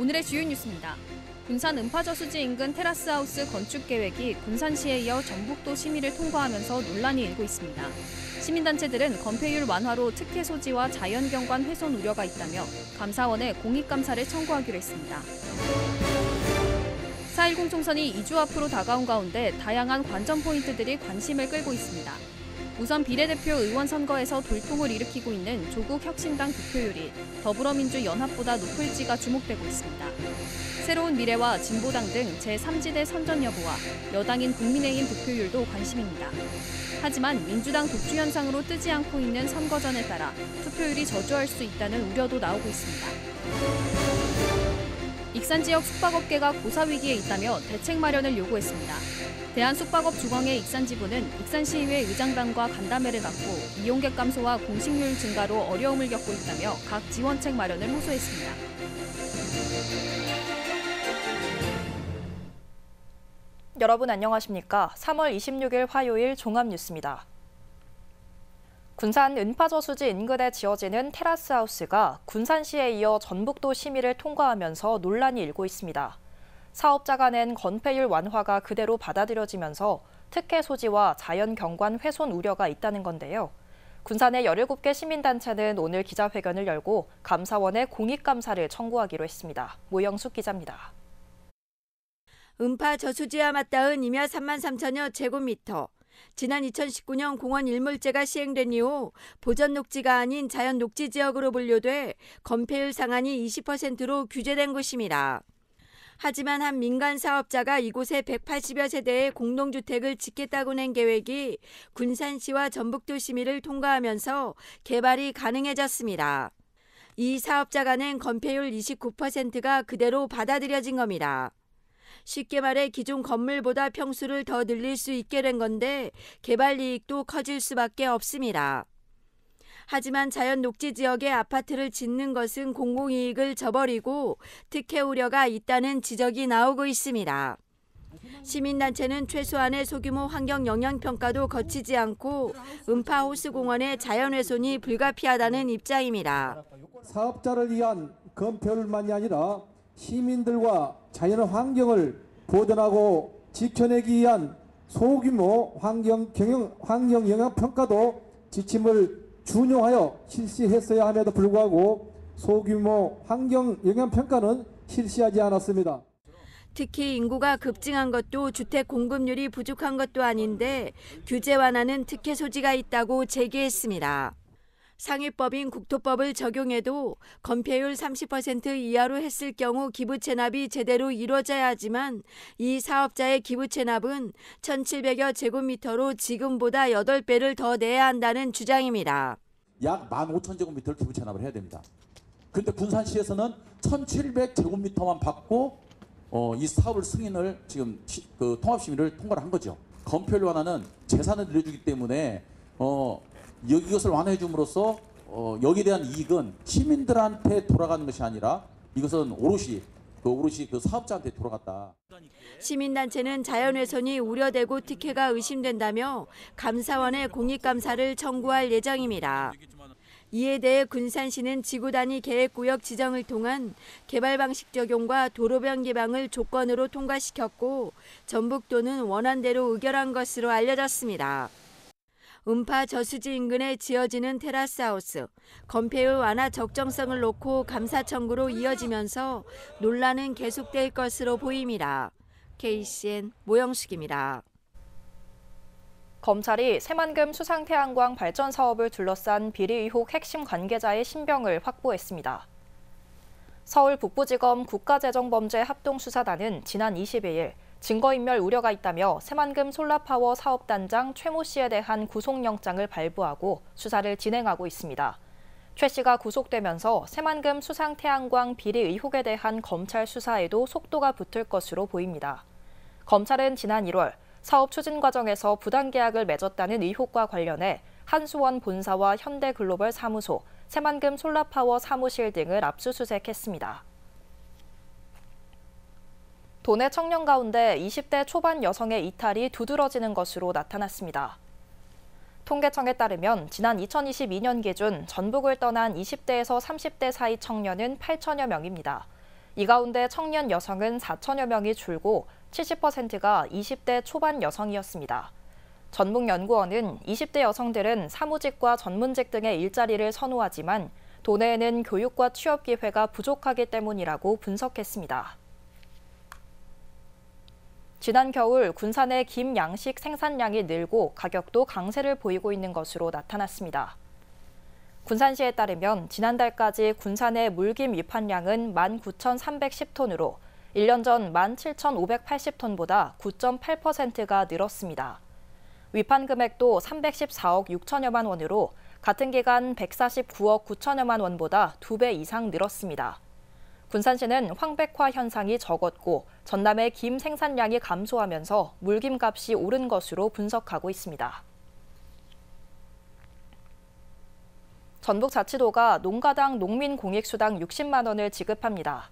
오늘의 주요 뉴스입니다. 군산 은파저수지 인근 테라스하우스 건축 계획이 군산시에 이어 전북도 심의를 통과하면서 논란이 일고 있습니다. 시민단체들은 건폐율 완화로 특혜 소지와 자연경관 훼손 우려가 있다며 감사원에 공익감사를 청구하기로 했습니다. 4.10 총선이 2주 앞으로 다가온 가운데 다양한 관전 포인트들이 관심을 끌고 있습니다. 우선 비례대표 의원 선거에서 돌풍을 일으키고 있는 조국 혁신당 득표율이 더불어민주연합보다 높을지가 주목되고 있습니다. 새로운 미래와 진보당 등 제3지대 선전 여부와 여당인 국민의힘 득표율도 관심입니다. 하지만 민주당 독주 현상으로 뜨지 않고 있는 선거전에 따라 투표율이 저조할 수 있다는 우려도 나오고 있습니다. 익산 지역 숙박업계가 고사 위기에 있다며 대책 마련을 요구했습니다. 대한숙박업주광회 익산지부는 익산시의회 의장단과 간담회를 갖고 이용객 감소와 공식률 증가로 어려움을 겪고 있다며 각 지원책 마련을 호소했습니다. 여러분 안녕하십니까? 3월 26일 화요일 종합뉴스입니다. 군산 은파저수지 인근에 지어지는 테라스하우스가 군산시에 이어 전북도 심의를 통과하면서 논란이 일고 있습니다. 사업자가 낸 건폐율 완화가 그대로 받아들여지면서 특혜 소지와 자연경관 훼손 우려가 있다는 건데요. 군산의 17개 시민단체는 오늘 기자회견을 열고 감사원에 공익감사를 청구하기로 했습니다. 모영숙 기자입니다. 은파 저수지와 맞닿은 임야 33,000여 제곱미터. 지난 2019년 공원 일몰제가 시행된 이후 보전 녹지가 아닌 자연 녹지 지역으로 분류돼 건폐율 상한이 20%로 규제된 곳입니다. 하지만 한 민간 사업자가 이곳에 180여 세대의 공동주택을 짓겠다고 낸 계획이 군산시와 전북도 심의를 통과하면서 개발이 가능해졌습니다. 이 사업자가 낸 건폐율 29%가 그대로 받아들여진 겁니다. 쉽게 말해 기존 건물보다 평수를 더 늘릴 수 있게 된 건데 개발 이익도 커질 수밖에 없습니다. 하지만 자연 녹지 지역에 아파트를 짓는 것은 공공이익을 저버리고 특혜 우려가 있다는 지적이 나오고 있습니다. 시민단체는 최소한의 소규모 환경 영향평가도 거치지 않고 은파 호수공원의 자연훼손이 불가피하다는 입장입니다. 사업자를 위한 건폐율만이 아니라 시민들과 자연 환경을 보존하고 지켜내기 위한 소규모 환경 영향평가도 지침을 준용하여 실시했어야 함에도 불구하고 소규모 환경 영향평가는 실시하지 않았습니다. 특히 인구가 급증한 것도 주택 공급률이 부족한 것도 아닌데 규제 완화는 특혜 소지가 있다고 제기했습니다. 상위법인 국토법을 적용해도 건폐율 30% 이하로 했을 경우 기부 체납이 제대로 이루어져야 하지만 이 사업자의 기부 체납은 1,700여 제곱미터로 지금보다 8배를 더 내야 한다는 주장입니다. 약 15,000제곱미터를 기부 체납을 해야 됩니다. 그런데 군산시에서는 1,700제곱미터만 받고 이 사업을 승인을 지금 통합심의를 통과를 한 거죠. 건폐율 완화는 재산을 늘려주기 때문에 이것을 완화해 줌으로써 여기에 대한 이익은 시민들한테 돌아가는 것이 아니라 이것은 오롯이 그 사업자한테 돌아갔다. 시민단체는 자연훼손이 우려되고 특혜가 의심된다며 감사원에 공익감사를 청구할 예정입니다. 이에 대해 군산시는 지구단위 계획구역 지정을 통한 개발 방식 적용과 도로변 개방을 조건으로 통과시켰고 전북도는 원안대로 의결한 것으로 알려졌습니다. 은파 저수지 인근에 지어지는 테라스하우스, 건폐율 완화 적정성을 놓고 감사 청구로 이어지면서 논란은 계속될 것으로 보입니다. KCN 모영숙입니다. 검찰이 새만금 수상태양광 발전 사업을 둘러싼 비리 의혹 핵심 관계자의 신병을 확보했습니다. 서울북부지검 국가재정범죄합동수사단은 지난 22일 증거인멸 우려가 있다며 새만금 솔라파워 사업단장 최모 씨에 대한 구속영장을 발부하고 수사를 진행하고 있습니다. 최 씨가 구속되면서 새만금 수상태양광 비리 의혹에 대한 검찰 수사에도 속도가 붙을 것으로 보입니다. 검찰은 지난 1월 사업 추진 과정에서 부당계약을 맺었다는 의혹과 관련해 한수원 본사와 현대글로벌 사무소, 새만금 솔라파워 사무실 등을 압수수색했습니다. 도내 청년 가운데 20대 초반 여성의 이탈이 두드러지는 것으로 나타났습니다. 통계청에 따르면 지난 2022년 기준 전북을 떠난 20대에서 30대 사이 청년은 8천여 명입니다. 이 가운데 청년 여성은 4천여 명이 줄고 70%가 20대 초반 여성이었습니다. 전북연구원은 20대 여성들은 사무직과 전문직 등의 일자리를 선호하지만 도내에는 교육과 취업 기회가 부족하기 때문이라고 분석했습니다. 지난 겨울 군산의 김 양식 생산량이 늘고 가격도 강세를 보이고 있는 것으로 나타났습니다. 군산시에 따르면 지난달까지 군산의 물김 위판량은 19,310톤으로 1년 전 17,580톤보다 9.8%가 늘었습니다. 위판 금액도 314억 6천여만 원으로 같은 기간 149억 9천여만 원보다 2배 이상 늘었습니다. 군산시는 황백화 현상이 적었고 전남의 김 생산량이 감소하면서 물김 값이 오른 것으로 분석하고 있습니다. 전북자치도가 농가당 농민공익수당 60만 원을 지급합니다.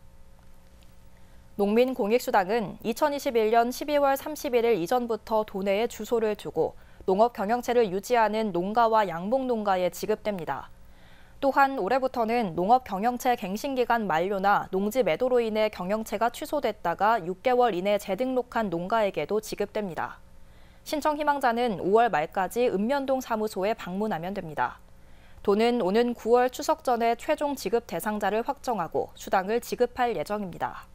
농민공익수당은 2021년 12월 31일 이전부터 도내에 주소를 두고 농업 경영체를 유지하는 농가와 양봉농가에 지급됩니다. 또한 올해부터는 농업 경영체 갱신기간 만료나 농지 매도로 인해 경영체가 취소됐다가 6개월 이내 재등록한 농가에게도 지급됩니다. 신청 희망자는 5월 말까지 읍면동 사무소에 방문하면 됩니다. 도는 오는 9월 추석 전에 최종 지급 대상자를 확정하고 수당을 지급할 예정입니다.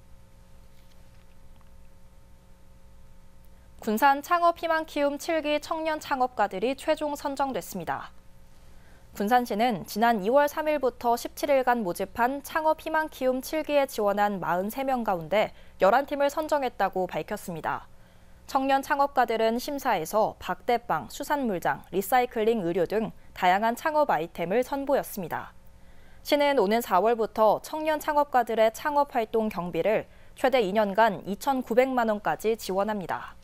군산 창업 희망 키움 7기 청년 창업가들이 최종 선정됐습니다. 군산시는 지난 2월 3일부터 17일간 모집한 창업 희망 키움 7기에 지원한 43명 가운데 11팀을 선정했다고 밝혔습니다. 청년 창업가들은 심사에서 박대빵, 수산물장, 리사이클링 의료 등 다양한 창업 아이템을 선보였습니다. 시는 오는 4월부터 청년 창업가들의 창업활동 경비를 최대 2년간 2,900만 원까지 지원합니다.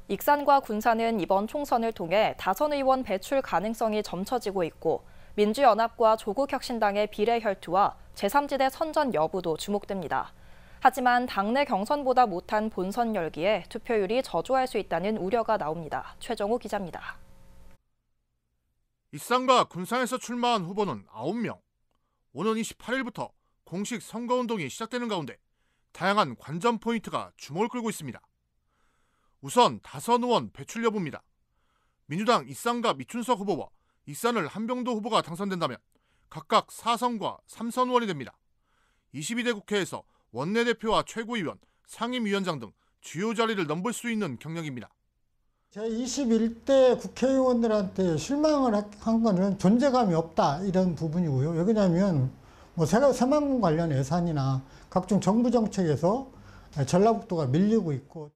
익산과 군산은 이번 총선을 통해 다선 의원 배출 가능성이 점쳐지고 있고 민주연합과 조국혁신당의 비례혈투와 제3지대 선전 여부도 주목됩니다. 하지만 당내 경선보다 못한 본선 열기에 투표율이 저조할 수 있다는 우려가 나옵니다. 최정우 기자입니다. 익산과 군산에서 출마한 후보는 9명. 오는 28일부터 공식 선거운동이 시작되는 가운데 다양한 관전 포인트가 주목을 끌고 있습니다. 우선 다선 의원 배출 여부입니다. 민주당 이쌍갑 이춘석 후보와 익산을 한병도 후보가 당선된다면 각각 4선과 3선 의원이 됩니다. 22대 국회에서 원내대표와 최고위원, 상임위원장 등 주요 자리를 넘볼 수 있는 경력입니다. 제21대 국회의원들한테 실망을 한 거는 존재감이 없다 이런 부분이고요. 왜 그러냐면 새만금 관련 예산이나 각종 정부 정책에서 전라북도가 밀리고 있고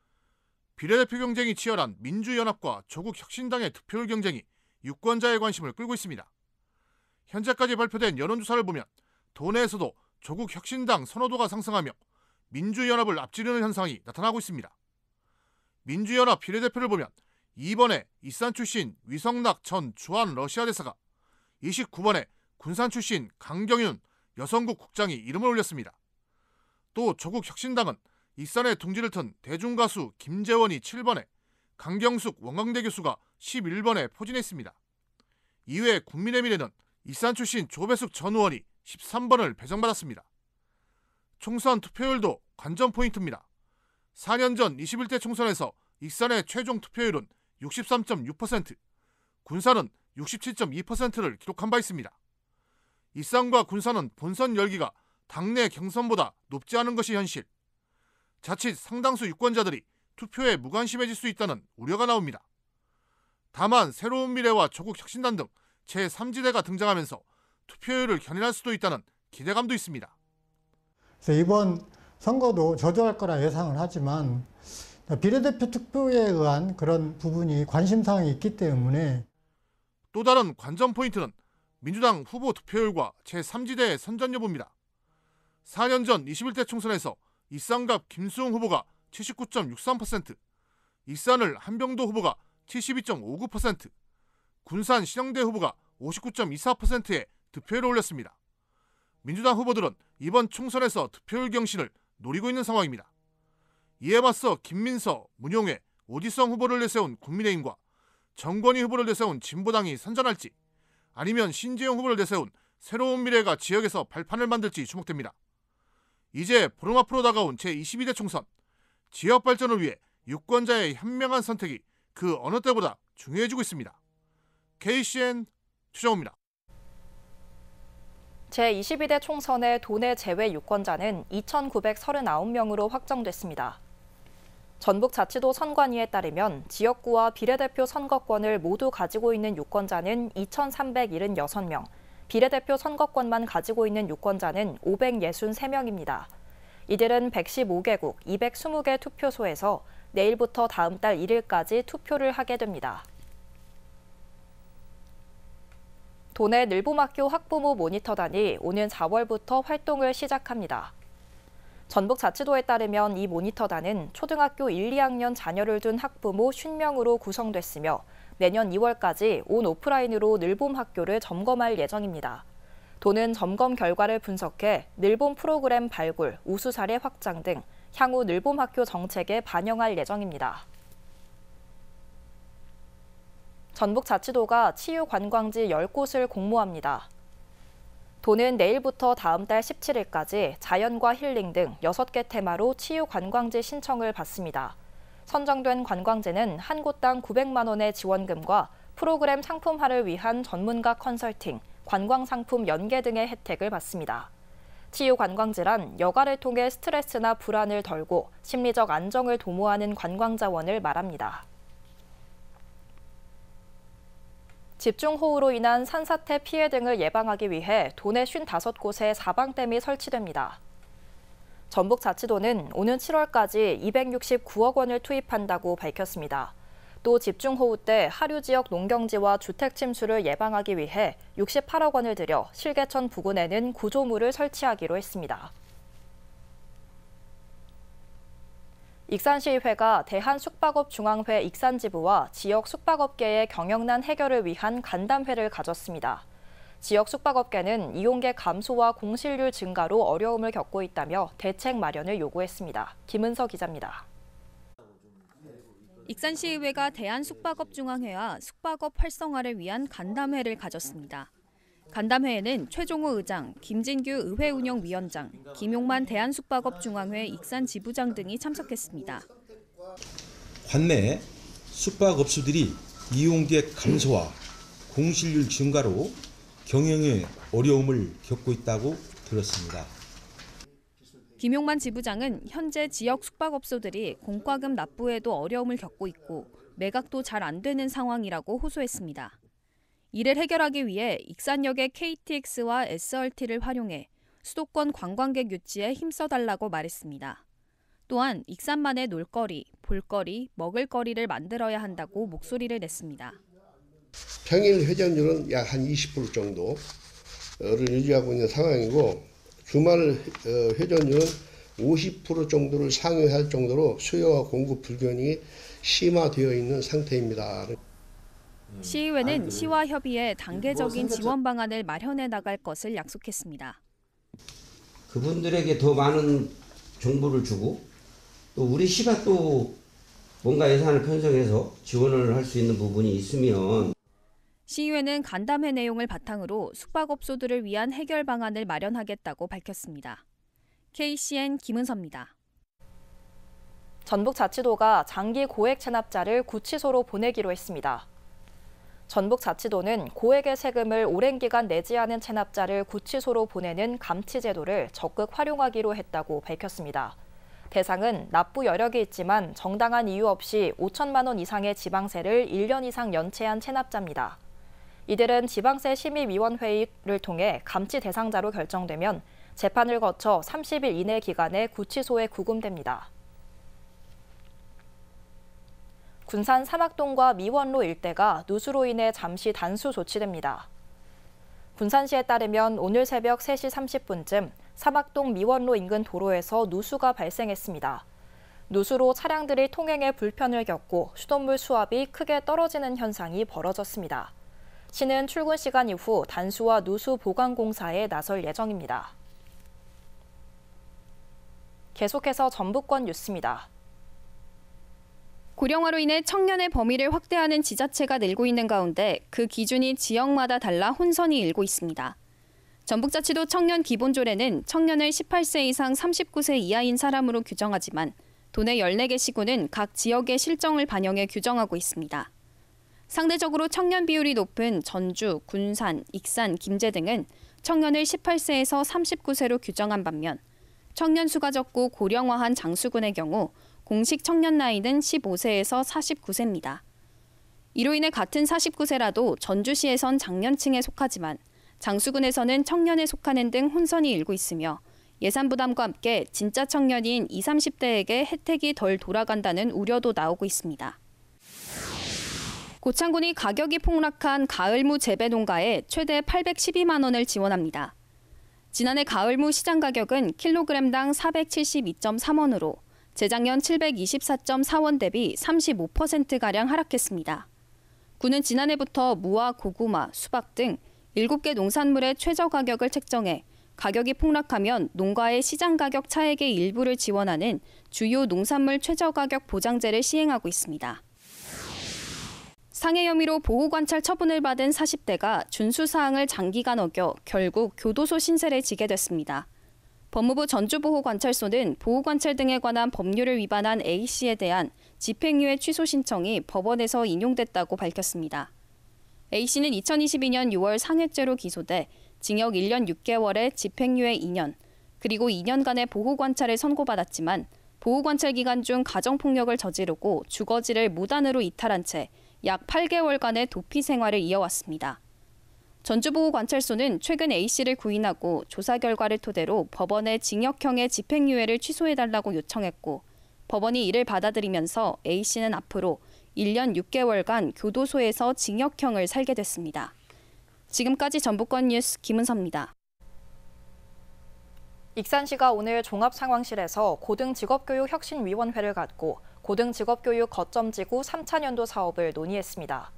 비례대표 경쟁이 치열한 민주연합과 조국혁신당의 득표율 경쟁이 유권자의 관심을 끌고 있습니다. 현재까지 발표된 여론조사를 보면 도내에서도 조국혁신당 선호도가 상승하며 민주연합을 앞지르는 현상이 나타나고 있습니다. 민주연합 비례대표를 보면 이번에 익산 출신 위성락 전 주한 러시아 대사가 29번에 군산 출신 강경윤 여성국 국장이 이름을 올렸습니다. 또 조국혁신당은 익산에 둥지를 튼 대중가수 김재원이 7번에 강경숙 원광대 교수가 11번에 포진했습니다. 이외에 국민의미래는 익산 출신 조배숙 전 의원이 13번을 배정받았습니다. 총선 투표율도 관전 포인트입니다. 4년 전 21대 총선에서 익산의 최종 투표율은 63.6%, 군산은 67.2%를 기록한 바 있습니다. 익산과 군산은 본선 열기가 당내 경선보다 높지 않은 것이 현실. 자칫 상당수 유권자들이 투표에 무관심해질 수 있다는 우려가 나옵니다. 다만 새로운 미래와 조국혁신당 등 제3지대가 등장하면서 투표율을 견인할 수도 있다는 기대감도 있습니다. 그래서 이번 선거도 저조할 거라 예상을 하지만 비례대표 투표에 의한 그런 부분이 관심사항이 있기 때문에 또 다른 관전 포인트는 민주당 후보 투표율과 제3지대의 선전 여부입니다. 4년 전 21대 총선에서 이쌍갑 김수웅 후보가 79.63%, 익산을 한병도 후보가 72.59%, 군산 신영대 후보가 59.24%의 득표율을 올렸습니다. 민주당 후보들은 이번 총선에서 득표율 경신을 노리고 있는 상황입니다. 이에 맞서 김민서, 문용회, 오디성 후보를 내세운 국민의힘과 정권희 후보를 내세운 진보당이 선전할지 아니면 신재용 후보를 내세운 새로운 미래가 지역에서 발판을 만들지 주목됩니다. 이제 보름 앞으로 다가온 제22대 총선. 지역 발전을 위해 유권자의 현명한 선택이 그 어느 때보다 중요해지고 있습니다. KCN 최정우입니다. 제22대 총선의 도내 제외 유권자는 2,939명으로 확정됐습니다. 전북자치도 선관위에 따르면 지역구와 비례대표 선거권을 모두 가지고 있는 유권자는 2,376명, 비례대표 선거권만 가지고 있는 유권자는 563명입니다. 이들은 115개국 220개 투표소에서 내일부터 다음 달 1일까지 투표를 하게 됩니다. 도내 늘봄학교 학부모 모니터단이 오는 4월부터 활동을 시작합니다. 전북자치도에 따르면 이 모니터단은 초등학교 1, 2학년 자녀를 둔 학부모 50명으로 구성됐으며 내년 2월까지 온 오프라인으로 늘봄학교를 점검할 예정입니다. 도는 점검 결과를 분석해 늘봄 프로그램 발굴, 우수 사례 확장 등 향후 늘봄학교 정책에 반영할 예정입니다. 전북자치도가 치유관광지 10곳을 공모합니다. 도는 내일부터 다음 달 17일까지 자연과 힐링 등 6개 테마로 치유관광지 신청을 받습니다. 선정된 관광지는 한 곳당 900만 원의 지원금과 프로그램 상품화를 위한 전문가 컨설팅, 관광상품 연계 등의 혜택을 받습니다. 치유관광지란 여가를 통해 스트레스나 불안을 덜고 심리적 안정을 도모하는 관광자원을 말합니다. 집중호우로 인한 산사태 피해 등을 예방하기 위해 도내 55곳에 사방댐이 설치됩니다. 전북자치도는 오는 7월까지 269억 원을 투입한다고 밝혔습니다. 또 집중호우 때 하류 지역 농경지와 주택 침수를 예방하기 위해 68억 원을 들여 실개천 부근에는 구조물을 설치하기로 했습니다. 익산시의회가 대한숙박업중앙회 익산지부와 지역 숙박업계의 경영난 해결을 위한 간담회를 가졌습니다. 지역 숙박업계는 이용객 감소와 공실률 증가로 어려움을 겪고 있다며 대책 마련을 요구했습니다. 김은서 기자입니다. 익산시의회가 대한숙박업중앙회와 숙박업 활성화를 위한 간담회를 가졌습니다. 간담회에는 최종호 의장, 김진규 의회운영위원장, 김용만 대한숙박업중앙회 익산지부장 등이 참석했습니다. 관내 숙박업소들이 이용객 감소와 공실률 증가로 경영에 어려움을 겪고 있다고 들었습니다. 김용만 지부장은 현재 지역 숙박업소들이 공과금 납부에도 어려움을 겪고 있고 매각도 잘 안 되는 상황이라고 호소했습니다. 이를 해결하기 위해 익산역의 KTX와 SRT를 활용해 수도권 관광객 유치에 힘써달라고 말했습니다. 또한 익산만의 놀거리, 볼거리, 먹을거리를 만들어야 한다고 목소리를 냈습니다. 평일 회전율은 약 한 20% 정도를 유지하고 있는 상황이고 주말 회전율은 50% 정도를 상회할 정도로 수요와 공급 불균형이 심화되어 있는 상태입니다. 시의회는 시와 협의해 단계적인 지원 방안을 마련해 나갈 것을 약속했습니다. 그분들에게 더 많은 정보를 주고 또 우리 시가 또 뭔가 예산을 편성해서 지원을 할 수 있는 부분이 있으면 시의회는 간담회 내용을 바탕으로 숙박업소들을 위한 해결 방안을 마련하겠다고 밝혔습니다. KCN 김은서입니다. 전북자치도가 장기 고액 체납자를 구치소로 보내기로 했습니다. 전북자치도는 고액의 세금을 오랜 기간 내지 않은 체납자를 구치소로 보내는 감치 제도를 적극 활용하기로 했다고 밝혔습니다. 대상은 납부 여력이 있지만 정당한 이유 없이 5천만 원 이상의 지방세를 1년 이상 연체한 체납자입니다. 이들은 지방세 심의위원회를 통해 감치 대상자로 결정되면 재판을 거쳐 30일 이내 기간에 구치소에 구금됩니다. 군산 사막동과 미원로 일대가 누수로 인해 잠시 단수 조치됩니다. 군산시에 따르면 오늘 새벽 3시 30분쯤 사막동 미원로 인근 도로에서 누수가 발생했습니다. 누수로 차량들이 통행에 불편을 겪고 수돗물 수압이 크게 떨어지는 현상이 벌어졌습니다. 시는 출근 시간 이후 단수와 누수 보강 공사에 나설 예정입니다. 계속해서 전북권 뉴스입니다. 고령화로 인해 청년의 범위를 확대하는 지자체가 늘고 있는 가운데 그 기준이 지역마다 달라 혼선이 일고 있습니다. 전북자치도 청년 기본조례는 청년을 18세 이상 39세 이하인 사람으로 규정하지만 도내 14개 시군은 각 지역의 실정을 반영해 규정하고 있습니다. 상대적으로 청년 비율이 높은 전주, 군산, 익산, 김제 등은 청년을 18세에서 39세로 규정한 반면 청년 수가 적고 고령화한 장수군의 경우 공식 청년 나이는 15세에서 49세입니다. 이로 인해 같은 49세라도 전주시에선 장년층에 속하지만 장수군에서는 청년에 속하는 등 혼선이 일고 있으며 예산 부담과 함께 진짜 청년인 20, 30대에게 혜택이 덜 돌아간다는 우려도 나오고 있습니다. 고창군이 가격이 폭락한 가을무 재배 농가에 최대 812만 원을 지원합니다. 지난해 가을무 시장 가격은 킬로그램당 472.3원으로 재작년 724.4원 대비 35%가량 하락했습니다. 군은 지난해부터 무와 고구마, 수박 등 7개 농산물의 최저 가격을 책정해 가격이 폭락하면 농가의 시장 가격 차액의 일부를 지원하는 주요 농산물 최저 가격 보장제를 시행하고 있습니다. 상해 혐의로 보호관찰 처분을 받은 40대가 준수사항을 장기간 어겨 결국 교도소 신세를 지게 됐습니다. 법무부 전주보호관찰소는 보호관찰 등에 관한 법률을 위반한 A씨에 대한 집행유예 취소 신청이 법원에서 인용됐다고 밝혔습니다. A씨는 2022년 6월 상해죄로 기소돼 징역 1년 6개월에 집행유예 2년, 그리고 2년간의 보호관찰을 선고받았지만 보호관찰 기간 중 가정폭력을 저지르고 주거지를 무단으로 이탈한 채 약 8개월간의 도피 생활을 이어왔습니다. 전주보호관찰소는 최근 A씨를 구인하고 조사 결과를 토대로 법원에 징역형의 집행유예를 취소해달라고 요청했고 법원이 이를 받아들이면서 A씨는 앞으로 1년 6개월간 교도소에서 징역형을 살게 됐습니다. 지금까지 전북권 뉴스 김은서입니다. 익산시가 오늘 종합상황실에서 고등직업교육혁신위원회를 갖고 고등직업교육 거점지구 3차년도 사업을 논의했습니다.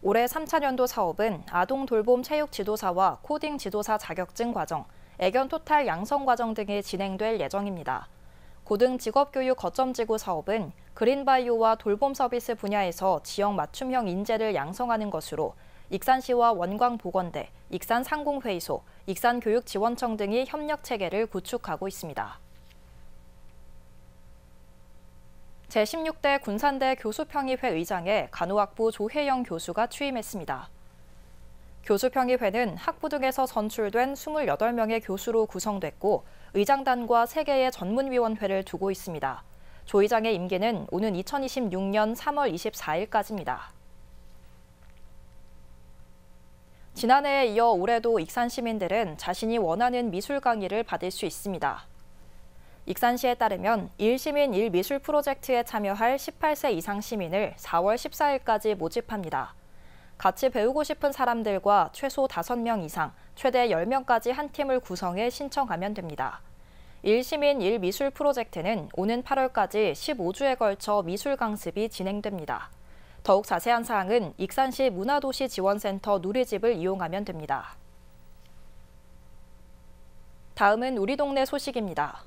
올해 3차년도 사업은 아동돌봄 체육지도사와 코딩 지도사 자격증 과정, 애견 토탈 양성 과정 등이 진행될 예정입니다. 고등직업교육 거점지구 사업은 그린바이오와 돌봄 서비스 분야에서 지역 맞춤형 인재를 양성하는 것으로 익산시와 원광보건대, 익산상공회의소, 익산교육지원청 등이 협력체계를 구축하고 있습니다. 제16대 군산대 교수평의회 의장에 간호학부 조혜영 교수가 취임했습니다. 교수평의회는 학부 등에서 선출된 28명의 교수로 구성됐고 의장단과 3개의 전문위원회를 두고 있습니다. 조 의장의 임기는 오는 2026년 3월 24일까지입니다. 지난해에 이어 올해도 익산 시민들은 자신이 원하는 미술 강의를 받을 수 있습니다. 익산시에 따르면 1시민 1미술 프로젝트에 참여할 18세 이상 시민을 4월 14일까지 모집합니다. 같이 배우고 싶은 사람들과 최소 5명 이상, 최대 10명까지 한 팀을 구성해 신청하면 됩니다. 1시민 1미술 프로젝트는 오는 8월까지 15주에 걸쳐 미술 강습이 진행됩니다. 더욱 자세한 사항은 익산시 문화도시 지원센터 누리집을 이용하면 됩니다. 다음은 우리 동네 소식입니다.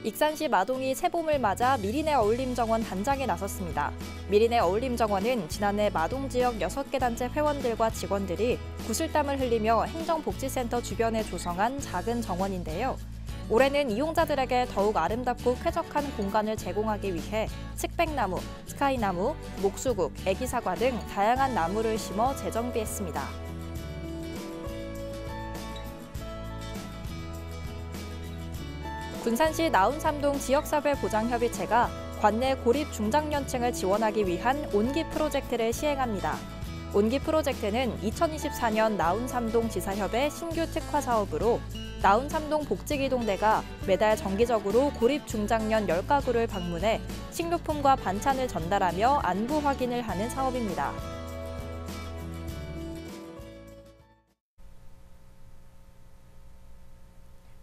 익산시 마동이 새봄을 맞아 미리네 어울림정원 단장에 나섰습니다. 미리네 어울림정원은 지난해 마동 지역 6개 단체 회원들과 직원들이 구슬땀을 흘리며 행정복지센터 주변에 조성한 작은 정원인데요. 올해는 이용자들에게 더욱 아름답고 쾌적한 공간을 제공하기 위해 측백나무, 스카이나무, 목수국, 애기사과 등 다양한 나무를 심어 재정비했습니다. 군산시 나운삼동 지역사회보장협의체가 관내 고립 중장년층을 지원하기 위한 온기 프로젝트를 시행합니다. 온기 프로젝트는 2024년 나운삼동 지사협의 신규 특화 사업으로 나운삼동 복지기동대가 매달 정기적으로 고립 중장년 10가구를 방문해 식료품과 반찬을 전달하며 안부 확인을 하는 사업입니다.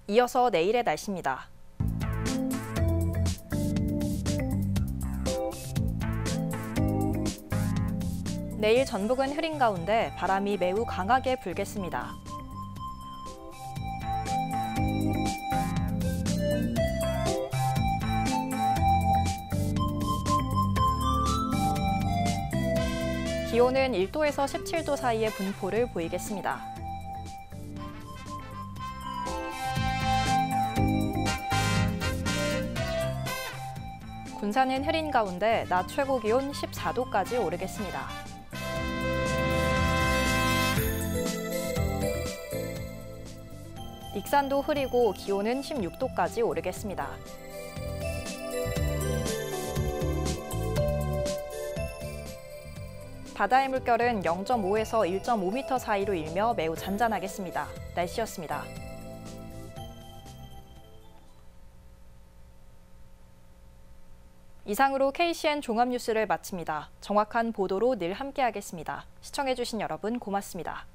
이어서 내일의 날씨입니다. 내일 전북은 흐린 가운데 바람이 매우 강하게 불겠습니다. 기온은 1도에서 17도 사이의 분포를 보이겠습니다. 군산은 흐린 가운데 낮 최고 기온 14도까지 오르겠습니다. 익산도 흐리고 기온은 16도까지 오르겠습니다. 바다의 물결은 0.5에서 1.5m 사이로 일며 매우 잔잔하겠습니다. 날씨였습니다. 이상으로 KCN 종합뉴스를 마칩니다. 정확한 보도로 늘 함께하겠습니다. 시청해주신 여러분 고맙습니다.